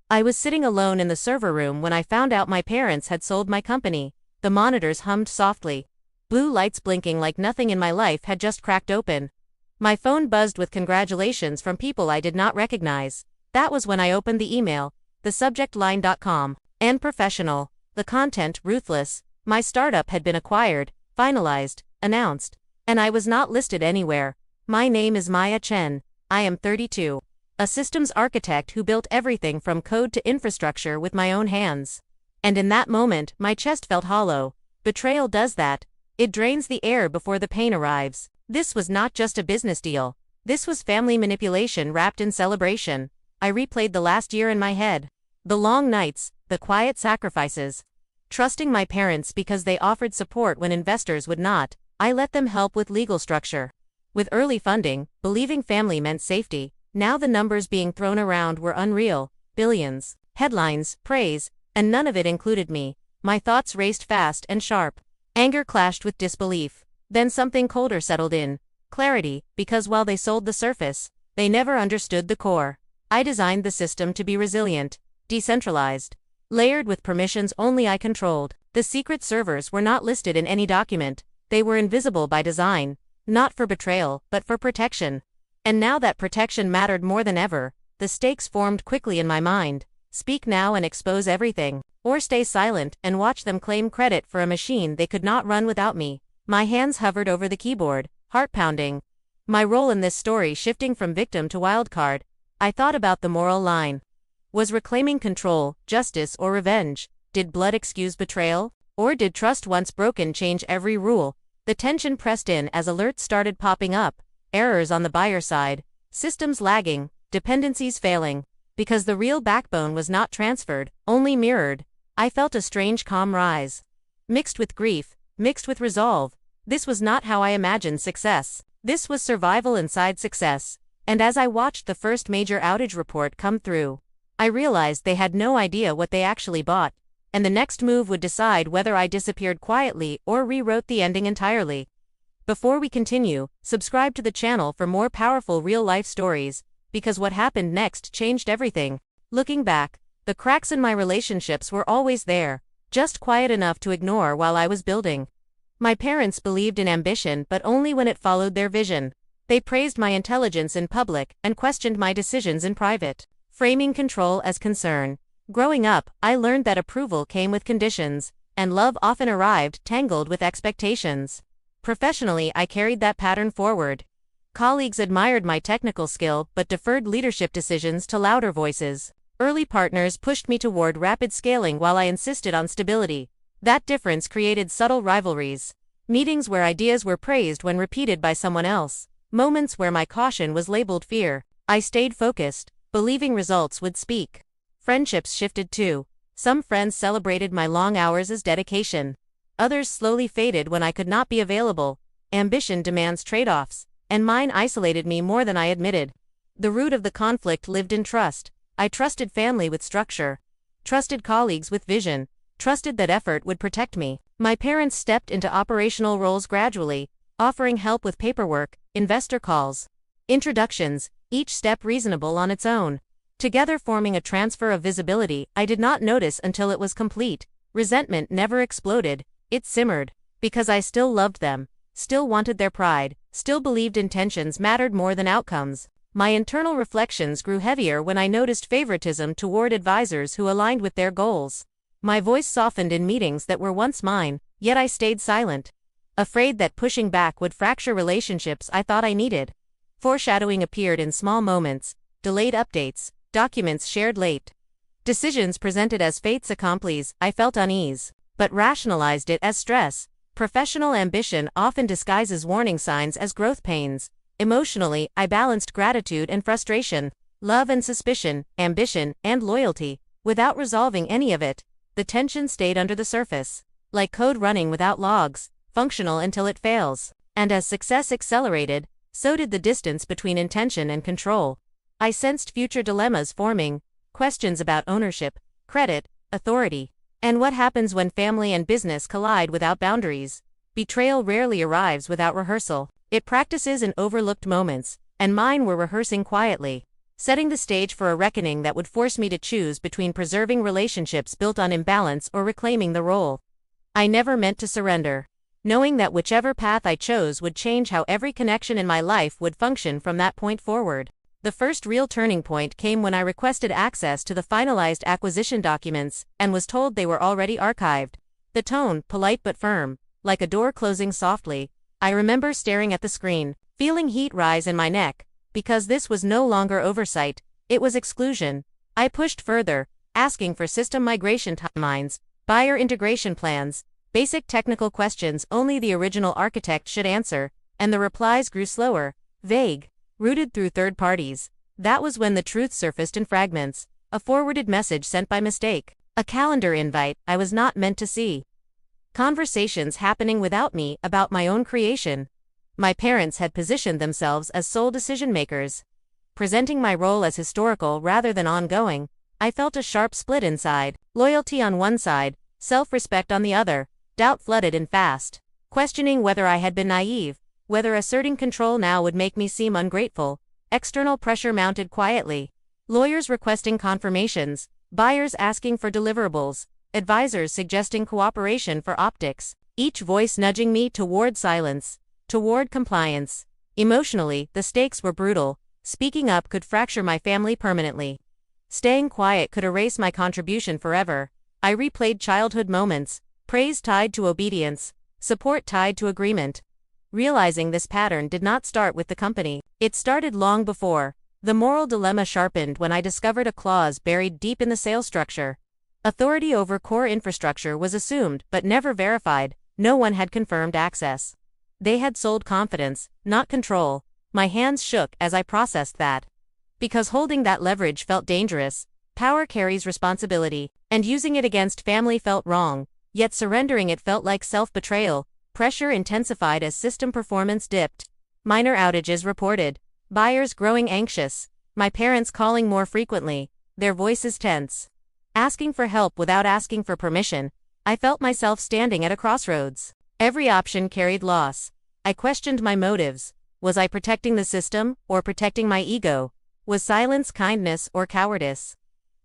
I was sitting alone in the server room when I found out my parents had sold my company. The monitors hummed softly. Blue lights blinking like nothing in my life had just cracked open. My phone buzzed with congratulations from people I did not recognize. That was when I opened the email, the subject line.com, and professional, the content ruthless. My startup had been acquired, finalized, announced, and I was not listed anywhere. My name is Maya Chen. I am 32. A systems architect who built everything from code to infrastructure with my own hands. And in that moment, my chest felt hollow. Betrayal does that. It drains the air before the pain arrives. This was not just a business deal. This was family manipulation wrapped in celebration. I replayed the last year in my head. The long nights, the quiet sacrifices. Trusting my parents because they offered support when investors would not, I let them help with legal structure. With early funding, believing family meant safety. Now the numbers being thrown around were unreal, billions, headlines, praise, and none of it included me. My thoughts raced fast and sharp. Anger clashed with disbelief. Then something colder settled in. Clarity, because while they sold the surface, they never understood the core. I designed the system to be resilient, decentralized, layered with permissions only I controlled. The secret servers were not listed in any document. They were invisible by design, not for betrayal, but for protection. And now that protection mattered more than ever, the stakes formed quickly in my mind. Speak now and expose everything, or stay silent and watch them claim credit for a machine they could not run without me. My hands hovered over the keyboard, heart pounding. My role in this story shifting from victim to wildcard. I thought about the moral line. Was reclaiming control, justice, or revenge? Did blood excuse betrayal? Or did trust once broken change every rule? The tension pressed in as alerts started popping up. Errors on the buyer side, systems lagging, dependencies failing. Because the real backbone was not transferred, only mirrored. I felt a strange calm rise. Mixed with grief, mixed with resolve. This was not how I imagined success. This was survival inside success. And as I watched the first major outage report come through, I realized they had no idea what they actually bought. And the next move would decide whether I disappeared quietly or rewrote the ending entirely. Before we continue, subscribe to the channel for more powerful real-life stories, because what happened next changed everything. Looking back, the cracks in my relationships were always there, just quiet enough to ignore while I was building. My parents believed in ambition but only when it followed their vision. They praised my intelligence in public and questioned my decisions in private, framing control as concern. Growing up, I learned that approval came with conditions, and love often arrived tangled with expectations. Professionally, I carried that pattern forward. Colleagues admired my technical skill but deferred leadership decisions to louder voices. Early partners pushed me toward rapid scaling while I insisted on stability. That difference created subtle rivalries. Meetings where ideas were praised when repeated by someone else. Moments where my caution was labeled fear. I stayed focused, believing results would speak. Friendships shifted too. Some friends celebrated my long hours as dedication. Others slowly faded when I could not be available. Ambition demands trade-offs, and mine isolated me more than I admitted. The root of the conflict lived in trust. I trusted family with structure, trusted colleagues with vision, trusted that effort would protect me. My parents stepped into operational roles gradually, offering help with paperwork, investor calls, introductions, each step reasonable on its own. Together forming a transfer of visibility I did not notice until it was complete. Resentment never exploded. It simmered, because I still loved them, still wanted their pride, still believed intentions mattered more than outcomes. My internal reflections grew heavier when I noticed favoritism toward advisors who aligned with their goals. My voice softened in meetings that were once mine, yet I stayed silent, afraid that pushing back would fracture relationships I thought I needed. Foreshadowing appeared in small moments, delayed updates, documents shared late, decisions presented as fates accomplis. I felt unease, but rationalized it as stress. Professional ambition often disguises warning signs as growth pains. Emotionally, I balanced gratitude and frustration, love and suspicion, ambition and loyalty, without resolving any of it. The tension stayed under the surface, like code running without logs, functional until it fails. And as success accelerated, so did the distance between intention and control. I sensed future dilemmas forming, questions about ownership, credit, authority. And what happens when family and business collide without boundaries? Betrayal rarely arrives without rehearsal. It practices in overlooked moments, and mine were rehearsing quietly. setting the stage for a reckoning that would force me to choose between preserving relationships built on imbalance or reclaiming the role. I never meant to surrender, knowing that whichever path I chose would change how every connection in my life would function from that point forward. The first real turning point came when I requested access to the finalized acquisition documents and was told they were already archived. The tone, polite but firm, like a door closing softly. I remember staring at the screen, feeling heat rise in my neck, because this was no longer oversight, it was exclusion. I pushed further, asking for system migration timelines, buyer integration plans, basic technical questions only the original architect should answer, and the replies grew slower, vague, rooted through third parties. That was when the truth surfaced in fragments, a forwarded message sent by mistake, a calendar invite I was not meant to see. Conversations happening without me about my own creation. My parents had positioned themselves as sole decision-makers. Presenting my role as historical rather than ongoing, I felt a sharp split inside, loyalty on one side, self-respect on the other, doubt flooded in fast, questioning whether I had been naive, whether asserting control now would make me seem ungrateful. External pressure mounted quietly. Lawyers requesting confirmations, buyers asking for deliverables, advisors suggesting cooperation for optics, each voice nudging me toward silence, toward compliance. Emotionally, the stakes were brutal. Speaking up could fracture my family permanently. Staying quiet could erase my contribution forever. I replayed childhood moments, praise tied to obedience, support tied to agreement. Realizing this pattern did not start with the company. It started long before. The moral dilemma sharpened when I discovered a clause buried deep in the sales structure. Authority over core infrastructure was assumed but never verified. No one had confirmed access. They had sold confidence, not control. My hands shook as I processed that. Because holding that leverage felt dangerous. Power carries responsibility, and using it against family felt wrong, yet surrendering it felt like self-betrayal. Pressure intensified as system performance dipped. Minor outages reported. Buyers growing anxious. My parents calling more frequently, their voices tense. Asking for help without asking for permission. I felt myself standing at a crossroads. Every option carried loss. I questioned my motives. Was I protecting the system, or protecting my ego? Was silence kindness or cowardice?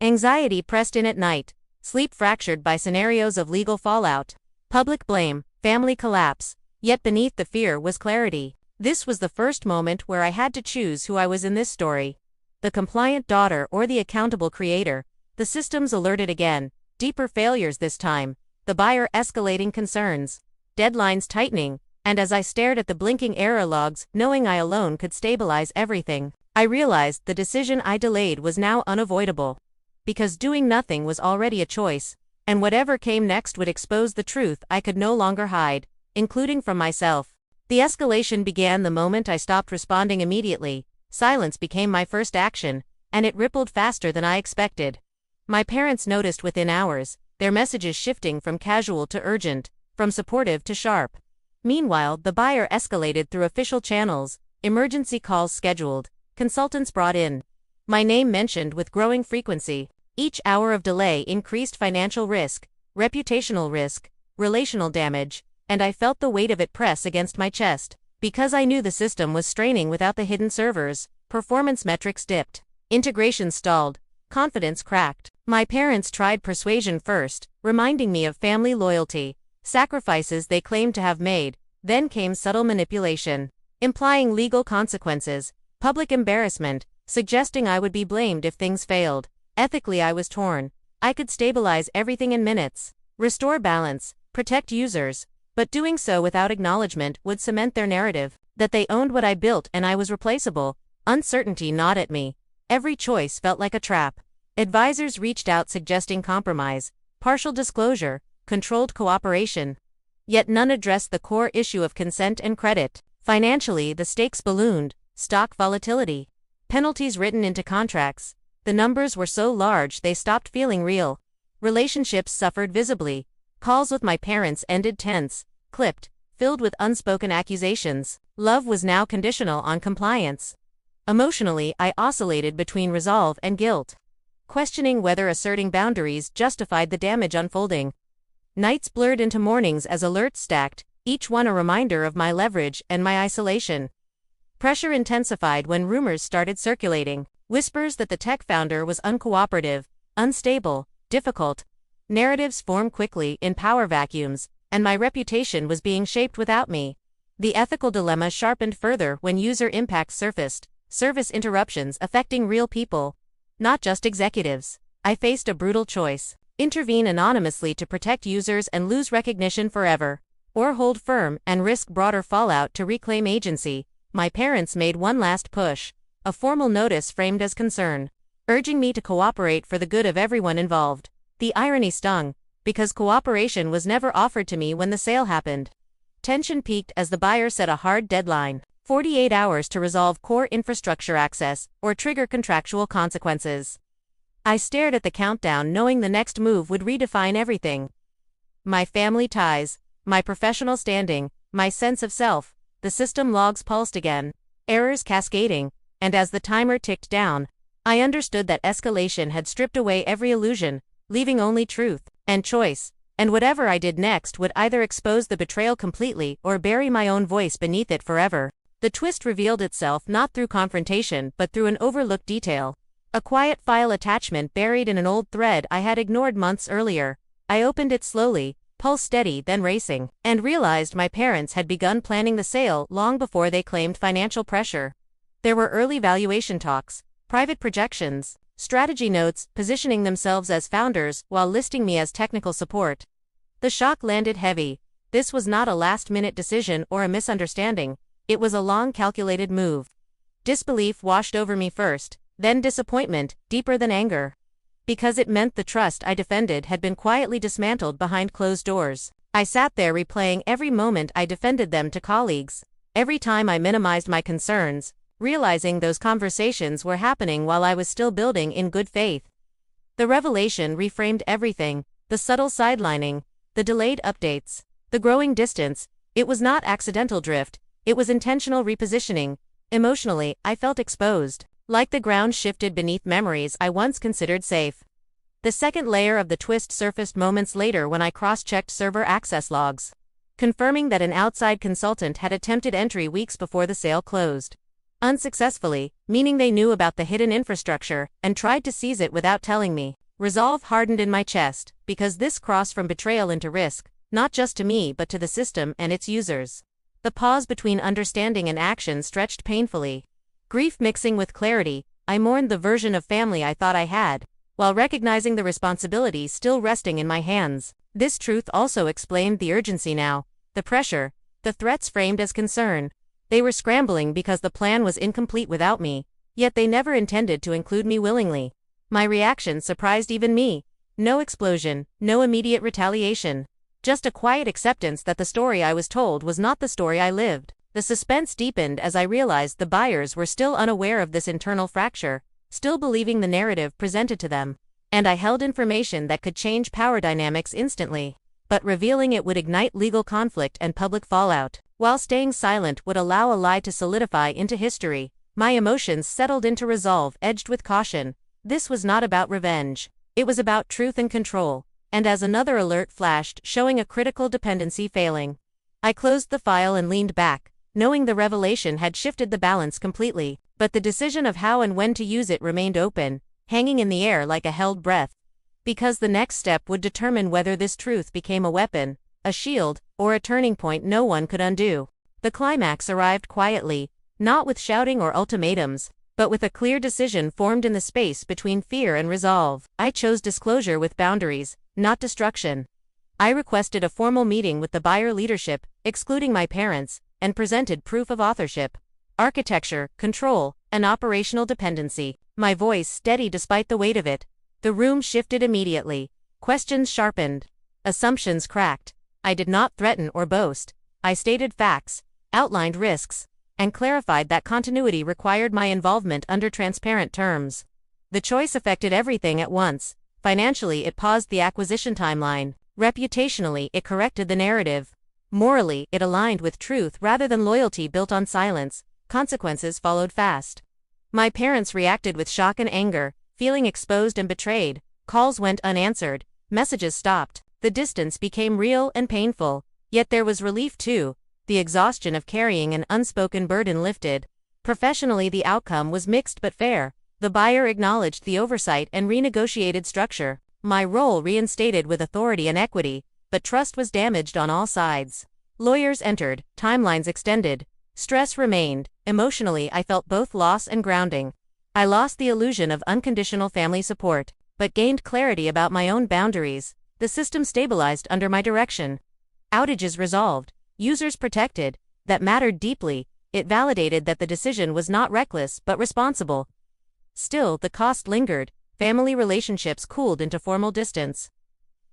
Anxiety pressed in at night. Sleep fractured by scenarios of legal fallout. Public blame, family collapse. Yet beneath the fear was clarity. This was the first moment where I had to choose who I was in this story. The compliant daughter or the accountable creator. The systems alerted again. Deeper failures this time. The buyer escalating concerns. Deadlines tightening, and as I stared at the blinking error logs, knowing I alone could stabilize everything, I realized the decision I delayed was now unavoidable. Because doing nothing was already a choice, and whatever came next would expose the truth I could no longer hide, including from myself. The escalation began the moment I stopped responding immediately. Silence became my first action, and it rippled faster than I expected. My parents noticed within hours, their messages shifting from casual to urgent, from supportive to sharp. Meanwhile, the buyer escalated through official channels, emergency calls scheduled, consultants brought in. My name mentioned with growing frequency. Each hour of delay increased financial risk, reputational risk, relational damage, and I felt the weight of it press against my chest. Because I knew the system was straining without the hidden servers, performance metrics dipped, integration stalled, confidence cracked. My parents tried persuasion first, reminding me of family loyalty, sacrifices they claimed to have made. Then came subtle manipulation, implying legal consequences, public embarrassment, suggesting I would be blamed if things failed. Ethically I was torn. I could stabilize everything in minutes, restore balance, protect users, but doing so without acknowledgement would cement their narrative, that they owned what I built and I was replaceable. Uncertainty gnawed at me. Every choice felt like a trap. Advisors reached out suggesting compromise, partial disclosure, controlled cooperation. Yet none addressed the core issue of consent and credit. Financially, the stakes ballooned, stock volatility, penalties written into contracts. The numbers were so large they stopped feeling real. Relationships suffered visibly. Calls with my parents ended tense, clipped, filled with unspoken accusations. Love was now conditional on compliance. Emotionally, I oscillated between resolve and guilt, questioning whether asserting boundaries justified the damage unfolding. Nights blurred into mornings as alerts stacked, each one a reminder of my leverage and my isolation. Pressure intensified when rumors started circulating. Whispers that the tech founder was uncooperative, unstable, difficult. Narratives formed quickly in power vacuums, and my reputation was being shaped without me. The ethical dilemma sharpened further when user impacts surfaced, service interruptions affecting real people, not just executives. I faced a brutal choice: intervene anonymously to protect users and lose recognition forever, or hold firm and risk broader fallout to reclaim agency. My parents made one last push, a formal notice framed as concern, urging me to cooperate for the good of everyone involved. The irony stung, because cooperation was never offered to me when the sale happened. Tension peaked as the buyer set a hard deadline: 48 hours to resolve core infrastructure access or trigger contractual consequences. I stared at the countdown, knowing the next move would redefine everything. My family ties, my professional standing, my sense of self. The system logs pulsed again, errors cascading, and as the timer ticked down, I understood that escalation had stripped away every illusion, leaving only truth and choice, and whatever I did next would either expose the betrayal completely or bury my own voice beneath it forever. The twist revealed itself not through confrontation but through an overlooked detail. A quiet file attachment buried in an old thread I had ignored months earlier. I opened it slowly, pulse steady then racing, and realized my parents had begun planning the sale long before they claimed financial pressure. There were early valuation talks, private projections, strategy notes, positioning themselves as founders while listing me as technical support. The shock landed heavy. This was not a last-minute decision or a misunderstanding. It was a long calculated move. Disbelief washed over me first, then disappointment, deeper than anger. Because it meant the trust I defended had been quietly dismantled behind closed doors. I sat there replaying every moment I defended them to colleagues, every time I minimized my concerns, realizing those conversations were happening while I was still building in good faith. The revelation reframed everything: the subtle sidelining, the delayed updates, the growing distance. It was not accidental drift, it was intentional repositioning. Emotionally, I felt exposed, like the ground shifted beneath memories I once considered safe. The second layer of the twist surfaced moments later when I cross-checked server access logs, confirming that an outside consultant had attempted entry weeks before the sale closed. Unsuccessfully, meaning they knew about the hidden infrastructure and tried to seize it without telling me. Resolve hardened in my chest, because this crossed from betrayal into risk, not just to me but to the system and its users. The pause between understanding and action stretched painfully. Grief mixing with clarity, I mourned the version of family I thought I had, while recognizing the responsibility still resting in my hands. This truth also explained the urgency now, the pressure, the threats framed as concern. They were scrambling because the plan was incomplete without me, yet they never intended to include me willingly. My reaction surprised even me. No explosion, no immediate retaliation. Just a quiet acceptance that the story I was told was not the story I lived. The suspense deepened as I realized the buyers were still unaware of this internal fracture, still believing the narrative presented to them. And I held information that could change power dynamics instantly. But revealing it would ignite legal conflict and public fallout, while staying silent would allow a lie to solidify into history. My emotions settled into resolve edged with caution. This was not about revenge. It was about truth and control. And as another alert flashed, showing a critical dependency failing, I closed the file and leaned back, knowing the revelation had shifted the balance completely. But the decision of how and when to use it remained open, hanging in the air like a held breath. Because the next step would determine whether this truth became a weapon, a shield, or a turning point no one could undo. The climax arrived quietly, not with shouting or ultimatums, but with a clear decision formed in the space between fear and resolve. I chose disclosure with boundaries, not destruction. I requested a formal meeting with the buyer leadership, excluding my parents, and presented proof of authorship, architecture, control, and operational dependency. My voice steady despite the weight of it. The room shifted immediately. Questions sharpened. Assumptions cracked. I did not threaten or boast. I stated facts, outlined risks, and clarified that continuity required my involvement under transparent terms. The choice affected everything at once. Financially, it paused the acquisition timeline. Reputationally, it corrected the narrative. Morally, it aligned with truth rather than loyalty built on silence. Consequences followed fast. My parents reacted with shock and anger, feeling exposed and betrayed. Calls went unanswered, messages stopped. The distance became real and painful. Yet there was relief too. The exhaustion of carrying an unspoken burden lifted. Professionally, the outcome was mixed but fair. The buyer acknowledged the oversight and renegotiated structure. My role reinstated with authority and equity, but trust was damaged on all sides. Lawyers entered, timelines extended. Stress remained. Emotionally, I felt both loss and grounding. I lost the illusion of unconditional family support, but gained clarity about my own boundaries. The system stabilized under my direction. Outages resolved. Users protected. That mattered deeply. It validated that the decision was not reckless but responsible. Still, the cost lingered. Family relationships cooled into formal distance.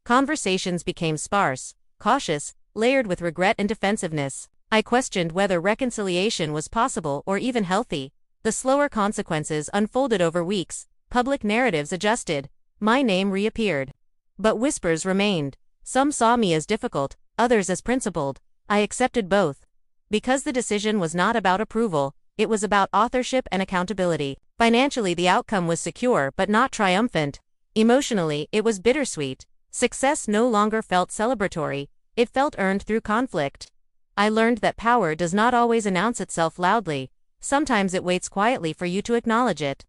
Conversations became sparse, cautious, layered with regret and defensiveness. I questioned whether reconciliation was possible or even healthy. The slower consequences unfolded over weeks. Public narratives adjusted. My name reappeared. But whispers remained. Some saw me as difficult, others as principled. I accepted both. Because the decision was not about approval, it was about authorship and accountability. Financially, the outcome was secure but not triumphant. Emotionally, it was bittersweet. Success no longer felt celebratory, it felt earned through conflict. I learned that power does not always announce itself loudly. Sometimes it waits quietly for you to acknowledge it.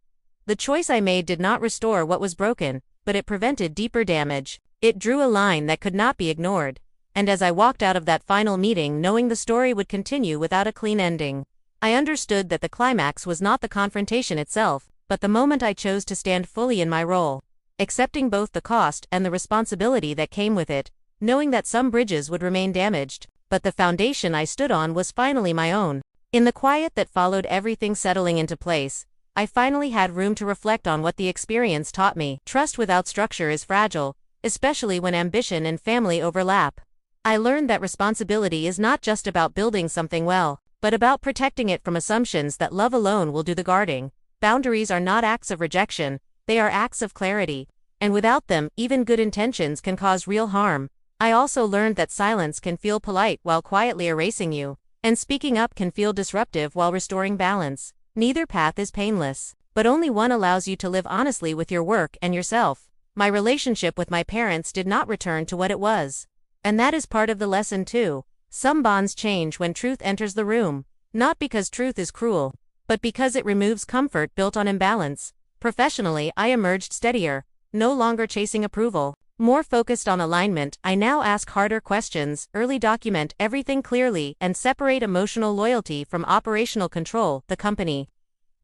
The choice I made did not restore what was broken, but it prevented deeper damage. It drew a line that could not be ignored. And as I walked out of that final meeting knowing the story would continue without a clean ending, I understood that the climax was not the confrontation itself, but the moment I chose to stand fully in my role, accepting both the cost and the responsibility that came with it, knowing that some bridges would remain damaged, but the foundation I stood on was finally my own. In the quiet that followed everything settling into place, I finally had room to reflect on what the experience taught me. Trust without structure is fragile, especially when ambition and family overlap. I learned that responsibility is not just about building something well, but about protecting it from assumptions that love alone will do the guarding. Boundaries are not acts of rejection, they are acts of clarity, and without them, even good intentions can cause real harm. I also learned that silence can feel polite while quietly erasing you, and speaking up can feel disruptive while restoring balance. Neither path is painless, but only one allows you to live honestly with your work and yourself. My relationship with my parents did not return to what it was. And that is part of the lesson too. Some bonds change when truth enters the room, not because truth is cruel, but because it removes comfort built on imbalance. Professionally, I emerged steadier, no longer chasing approval, more focused on alignment. I now ask harder questions, early document everything clearly, and separate emotional loyalty from operational control. The company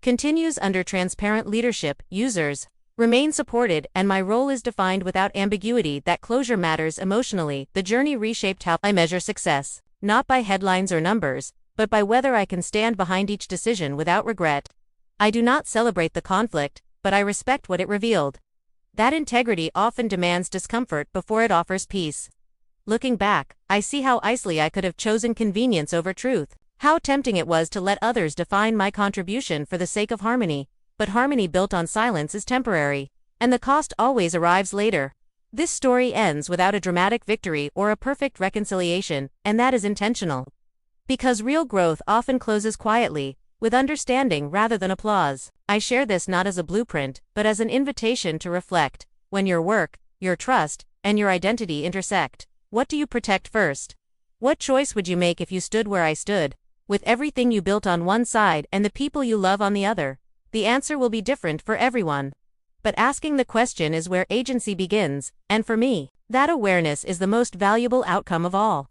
continues under transparent leadership, users remain supported, and my role is defined without ambiguity. That closure matters emotionally. The journey reshaped how I measure success, not by headlines or numbers, but by whether I can stand behind each decision without regret. I do not celebrate the conflict, but I respect what it revealed. That integrity often demands discomfort before it offers peace. Looking back, I see how easily I could have chosen convenience over truth, how tempting it was to let others define my contribution for the sake of harmony. But harmony built on silence is temporary, and the cost always arrives later. This story ends without a dramatic victory or a perfect reconciliation, and that is intentional. Because real growth often closes quietly, with understanding rather than applause. I share this not as a blueprint, but as an invitation to reflect. When your work, your trust, and your identity intersect, what do you protect first? What choice would you make if you stood where I stood, with everything you built on one side and the people you love on the other? The answer will be different for everyone. But asking the question is where agency begins, and for me, that awareness is the most valuable outcome of all.